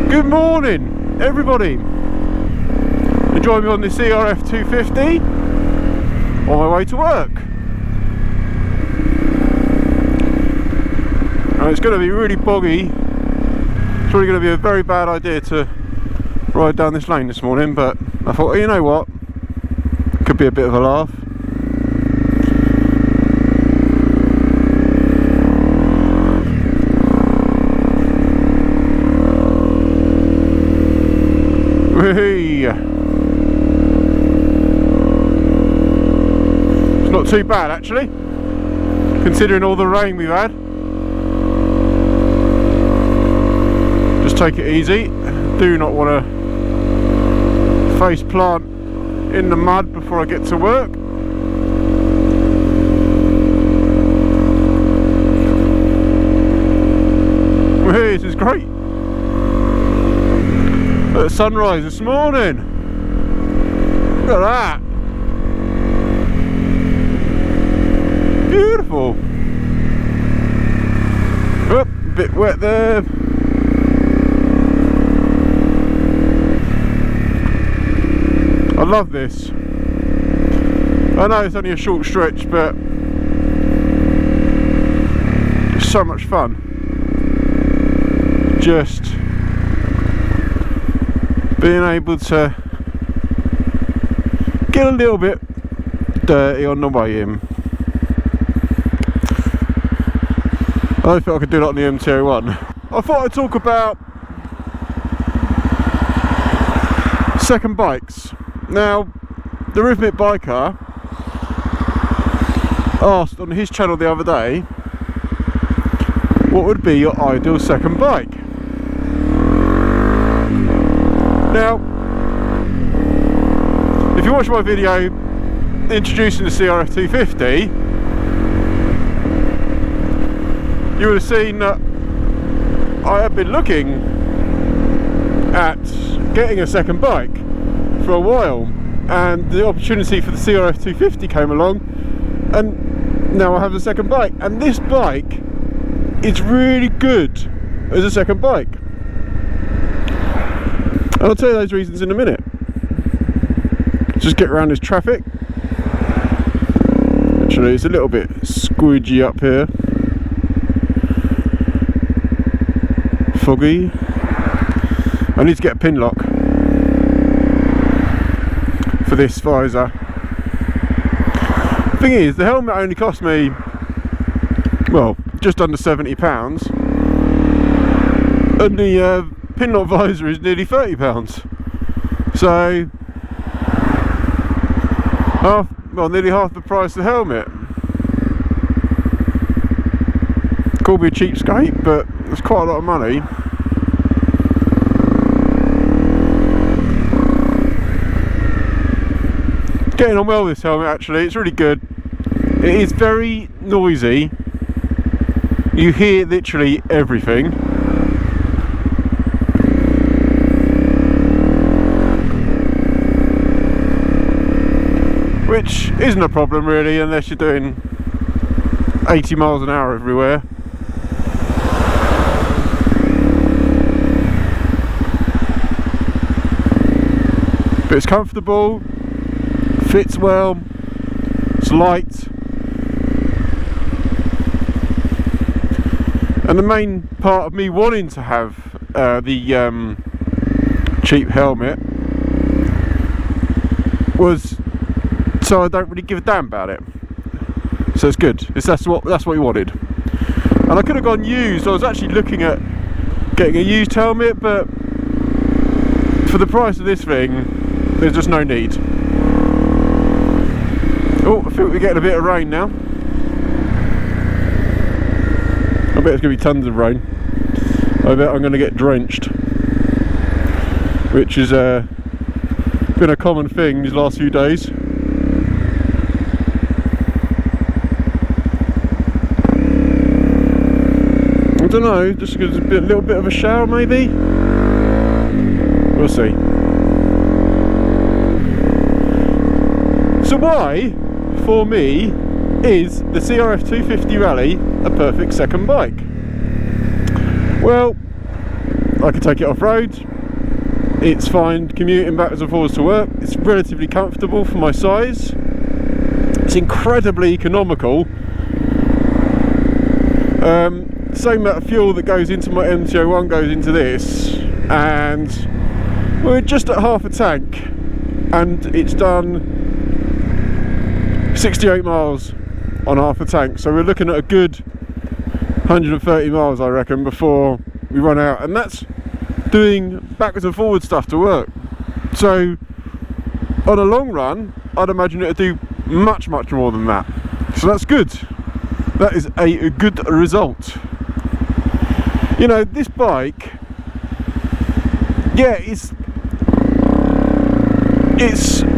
Good morning, everybody. Join me on the CRF 250 on my way to work. And it's going to be really boggy. It's probably going to be a very bad idea to ride down this lane this morning, but I thought, you know what, could be a bit of a laugh. It's not too bad actually, considering all the rain we've had. Just take it easy. Do not want to face plant in the mud before I get to work. This is great. At sunrise this morning. Look at that. Beautiful. Oh, a bit wet there. I love this. I know it's only a short stretch, but it's so much fun. Just being able to get a little bit dirty on the way in. I don't think I could do that on the M201. I thought I'd talk about second bikes. Now, the Rhythmic Biker asked on his channel the other day, what would be your ideal second bike? Now, if you watch my video introducing the CRF 250, you would have seen that I have been looking at getting a second bike for a while, and the opportunity for the CRF 250 came along, and now I have a second bike, and this bike is really good as a second bike. And I'll tell you those reasons in a minute. Just get around this traffic. Actually, it's a little bit squidgy up here. Foggy. I need to get a pin lock for this visor. Thing is, the helmet only cost me, well, just under £70, and the pin lock visor is nearly £30. So, nearly half the price of the helmet. Call me a cheapskate, but it's quite a lot of money. Getting on well with this helmet actually, it's really good. It is very noisy. You hear literally everything. Which isn't a problem really, unless you're doing 80 miles an hour everywhere. But it's comfortable, fits well, it's light. And the main part of me wanting to have the cheap helmet was so I don't really give a damn about it. So it's good. That's what we wanted. And I could have gone used. I was actually looking at getting a used helmet, but for the price of this thing, there's just no need. Oh, I think we're getting a bit of rain now. I bet it's going to be tons of rain. I bet I'm going to get drenched, which has been a common thing these last few days. I don't know, just a little bit of a shower maybe? We'll see. So why, for me, is the CRF 250 Rally a perfect second bike? Well, I can take it off-road. It's fine commuting backwards and forwards to work. It's relatively comfortable for my size. It's incredibly economical. Same amount of fuel that goes into my MT-01 goes into this, and we're just at half a tank, and it's done 68 miles on half a tank, so we're looking at a good 130 miles, I reckon, before we run out, and that's doing backwards and forwards stuff to work. So on a long run, I'd imagine it'll do much more than that, so that's good. That is a good result. You know, this bike, yeah, it's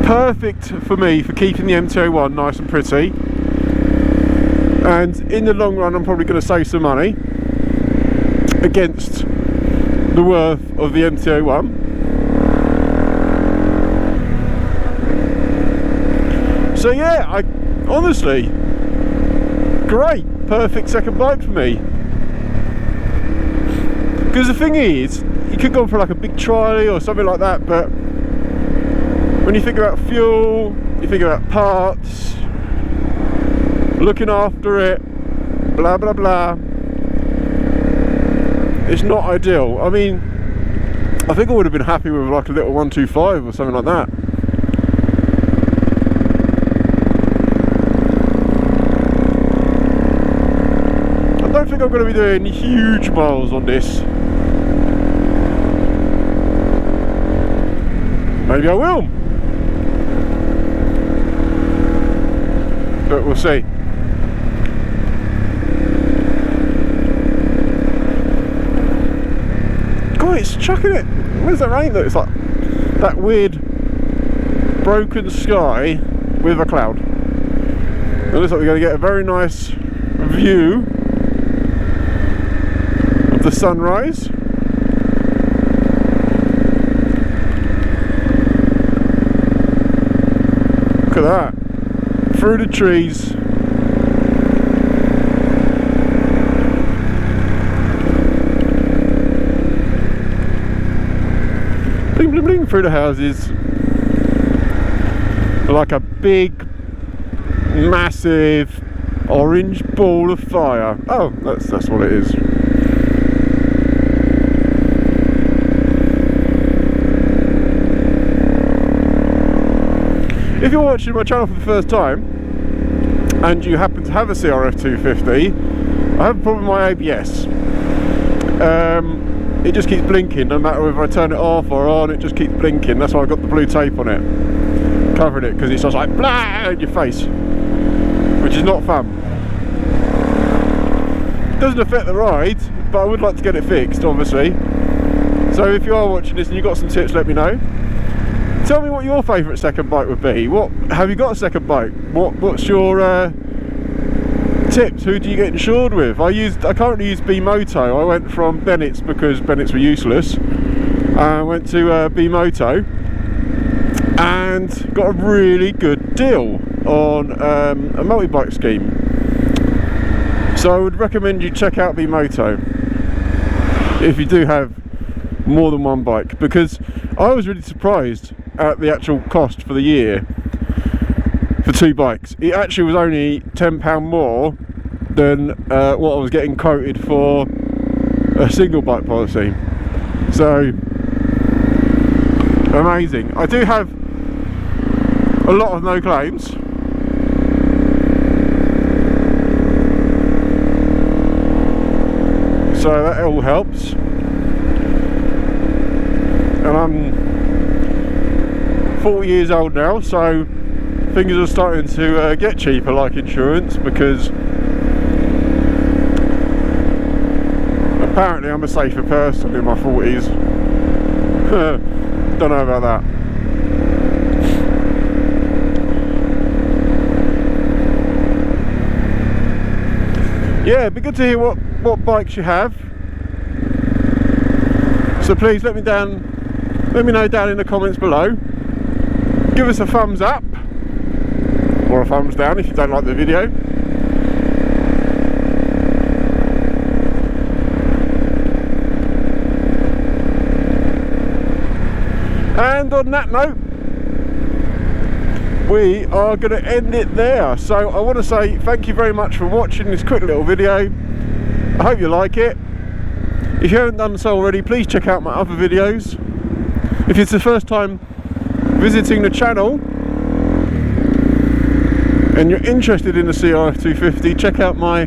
perfect for me for keeping the MT-01 nice and pretty, and in the long run I'm probably going to save some money against the worth of the MT-01. So yeah, I honestly, great, perfect second bike for me. Because the thing is, you could go for like a big trolley or something like that, but when you think about fuel, you think about parts, looking after it, blah blah blah, it's not ideal. I mean, I think I would have been happy with like a little 125 or something like that. I don't think I'm going to be doing huge miles on this. Maybe I will, but we'll see. God, it's chucking it. Where's that rain though? It's like that weird broken sky with a cloud. It looks like we're going to get a very nice view of the sunrise. Look at that, through the trees. Bling bling bling through the houses, like a big massive orange ball of fire. Oh, that's what it is. If you're watching my channel for the first time and you happen to have a CRF 250, I have a problem with my ABS. It just keeps blinking no matter whether I turn it off or on, it just keeps blinking. That's why I got the blue tape on it, covering it, because it's just like blah in your face, which is not fun. Doesn't affect the ride, but I would like to get it fixed, obviously. So if you are watching this and you've got some tips, let me know. Tell me what your favourite second bike would be. What have you got a second bike? What's your tips? Who do you get insured with? I currently use B-Moto. I went from Bennett's because Bennett's were useless. I went to B-Moto and got a really good deal on a multi-bike scheme. So I would recommend you check out B-Moto if you do have more than one bike, because I was really surprised at the actual cost for the year for two bikes. It actually was only £10 more than what I was getting quoted for a single bike policy. So amazing. I do have a lot of no claims, so that all helps. And I'm 40 years old now, so things are starting to get cheaper, like insurance, because apparently I'm a safer person in my 40s. Don't know about that. Yeah, it'd be good to hear what bikes you have. So please let me know down in the comments below. Give us a thumbs up or a thumbs down if you don't like the video. And on that note, we are going to end it there. So I want to say thank you very much for watching this quick little video. I hope you like it. If you haven't done so already, please check out my other videos. If it's the first time visiting the channel and you're interested in the CRF 250, check out my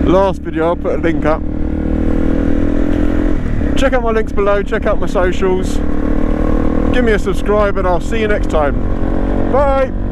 last video. I'll put a link up. Check out my links below, check out my socials, give me a subscribe, and I'll see you next time. Bye!